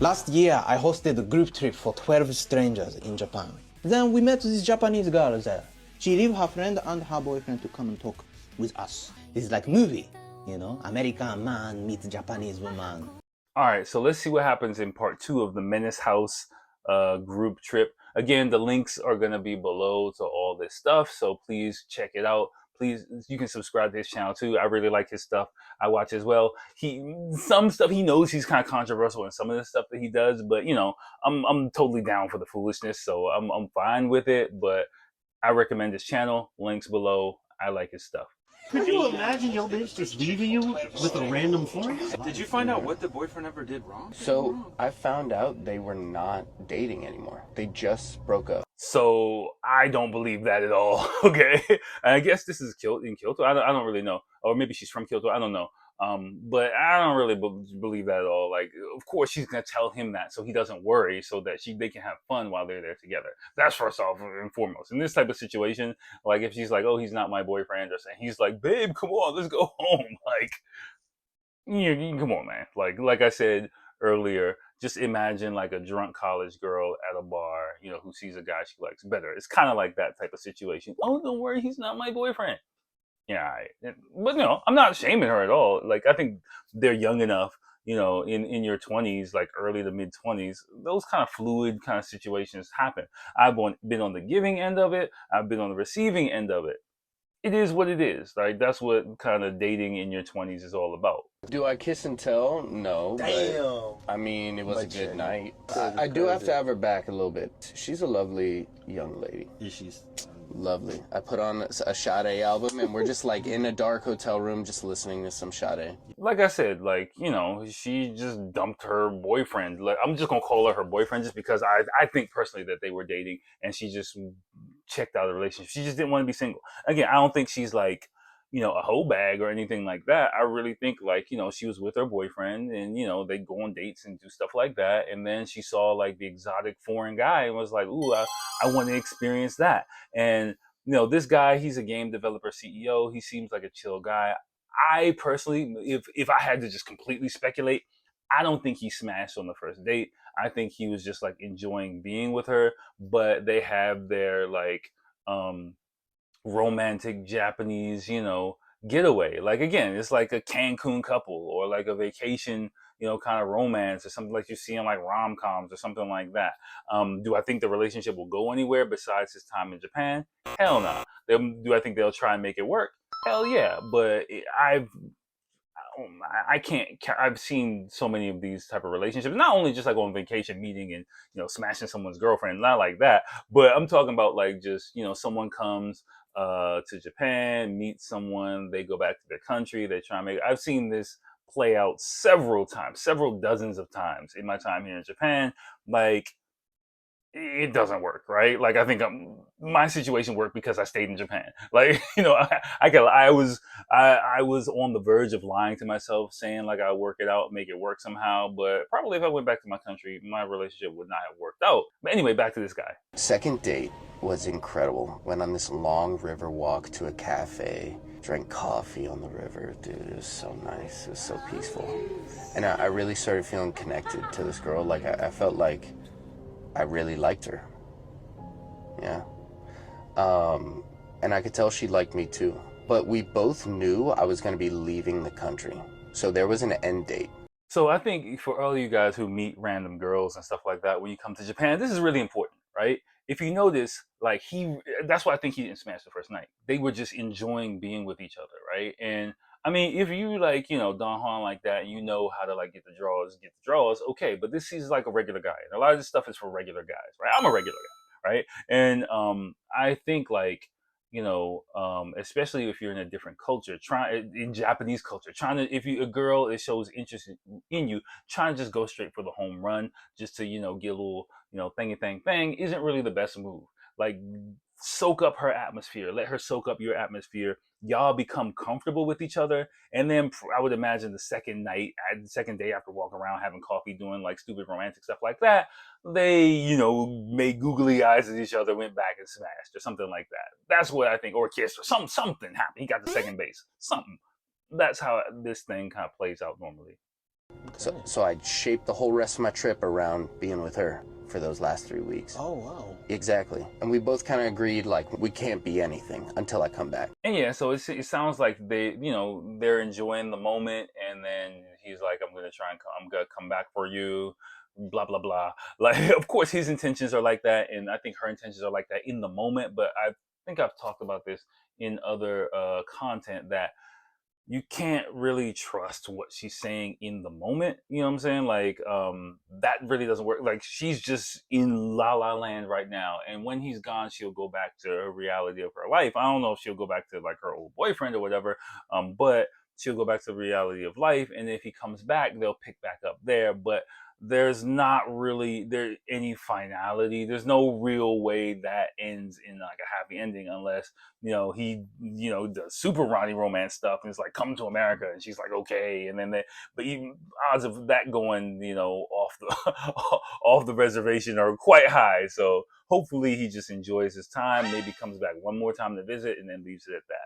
Last year, I hosted a group trip for 12 strangers in Japan. Then we met this Japanese girl there. She leave her friend and her boyfriend to come and talk with us. It's like movie, you know, American man meets Japanese woman. All right, so let's see what happens in part 2 of the Menace House group trip. Again, the links are going to be below to all this stuff, so please check it out. Please, you can subscribe to his channel too. I really like his stuff. I watch as well. Some stuff he knows he's kind of controversial in some of the stuff that he does, but you know, I'm totally down for the foolishness, so I'm fine with it. But I recommend his channel. Links below. I like his stuff. Could you imagine your bitch just leaving you with a random fling? Did you find out what the boyfriend ever did wrong? So I found out they were not dating anymore. They just broke up. So I don't believe that at all. Okay, and I guess this is in Kyoto. I don't really know, or maybe she's from Kyoto. I don't know. But I don't really believe that at all. Like, of course, she's gonna tell him that so he doesn't worry, so that they can have fun while they're there together. That's first off and foremost. In this type of situation, like if she's like, "Oh, he's not my boyfriend," or saying he's like, "Babe, come on, let's go home," like, come on, man. Like I said earlier, just imagine like a drunk college girl at a bar, you know, who sees a guy she likes better. It's kind of like that type of situation. Oh, don't worry, he's not my boyfriend. Yeah, but no, I'm not shaming her at all. Like, I think they're young enough, you know, in your 20s, like early to mid 20s, those kind of fluid kind of situations happen. I've been on the giving end of it. I've been on the receiving end of it. It is what it is. Like, that's what kind of dating in your 20s is all about. Do I kiss and tell? No. Damn. I mean, it was a good night. I do have to have her back a little bit. She's a lovely young lady. She's lovely. I put on a Sade album, and we're just like in a dark hotel room just listening to some Sade. Like I said, like, you know, she just dumped her boyfriend. Like, I'm just gonna call her boyfriend just because I think personally that they were dating, and she just checked out of the relationship. She just didn't want to be single. Again, I don't think she's like, you know, a hoe bag or anything like that. I really think, like, you know, she was with her boyfriend, and you know, they go on dates and do stuff like that, and then she saw like the exotic foreign guy and was like, ooh, I want to experience that. And you know, this guy, he's a game developer CEO. He seems like a chill guy. I personally, if I had to just completely speculate, I don't think he smashed on the first date. I think he was just like enjoying being with her, but they have their like romantic Japanese, you know, getaway. Like, again, it's like a Cancun couple or like a vacation, you know, kind of romance or something like you see in like rom-coms or something like that. Do I think the relationship will go anywhere besides his time in Japan? Hell no. Do I think they'll try and make it work? Hell yeah. But I can't. I've seen so many of these type of relationships, not only just like on vacation meeting and, you know, smashing someone's girlfriend, not like that, but I'm talking about like just, you know, someone comes to Japan, meets someone, they go back to their country, they try and make. I've seen this play out several times, several dozens of times in my time here in Japan. Like, it doesn't work, right? Like, I think my situation worked because I stayed in Japan. Like, you know, I was on the verge of lying to myself, saying like I work it out, make it work somehow. But probably if I went back to my country, my relationship would not have worked out. But anyway, back to this guy. Second date was incredible. Went on this long river walk to a cafe, drank coffee on the river. Dude, it was so nice. It was so peaceful. And I really started feeling connected to this girl. Like, I felt like I really liked her. Yeah. And I could tell she liked me too. But we both knew I was going to be leaving the country. So there was an end date. So I think for all of you guys who meet random girls and stuff like that, when you come to Japan, this is really important, right? If you notice, like, that's why I think he didn't smash the first night. They were just enjoying being with each other, right? And I mean, if you like, you know, Don Juan like that, and you know how to like get the draws, okay. But this is like a regular guy, and a lot of this stuff is for regular guys, right? I'm a regular guy, right? And I think like, you know, especially if you're in a different culture, in Japanese culture, if you a girl, it shows interest in you, trying to just go straight for the home run, just to, you know, get a little, you know, thing, isn't really the best move. Like, soak up her atmosphere, let her soak up your atmosphere. Y'all become comfortable with each other, and then I would imagine the second day after walking around having coffee, doing like stupid romantic stuff like that, they, you know, made googly eyes at each other, went back and smashed or something like that. That's what I think, or kissed, or something happened. He got to second base, something. That's how this thing kind of plays out normally. So I shaped the whole rest of my trip around being with her for those last 3 weeks. Oh wow. Exactly. And we both kind of agreed, like, we can't be anything until I come back. And yeah, so it sounds like they're enjoying the moment, and then he's like, I'm gonna come back for you, blah blah blah. Like, of course, his intentions are like that, and I think her intentions are like that in the moment. But I think I've talked about this in other content that you can't really trust what she's saying in the moment. You know what I'm saying? Like, that really doesn't work. Like, she's just in la la land right now. And when he's gone, she'll go back to her reality of her life. I don't know if she'll go back to like her old boyfriend or whatever. But she'll go back to the reality of life. And if he comes back, they'll pick back up there. But there's not really any finality. There's no real way that ends in like a happy ending unless he does super Ronnie romance stuff and it's like, come to America, and she's like, okay, and then but even odds of that going off the off the reservation are quite high. So hopefully he just enjoys his time, maybe comes back one more time to visit and then leaves it at that.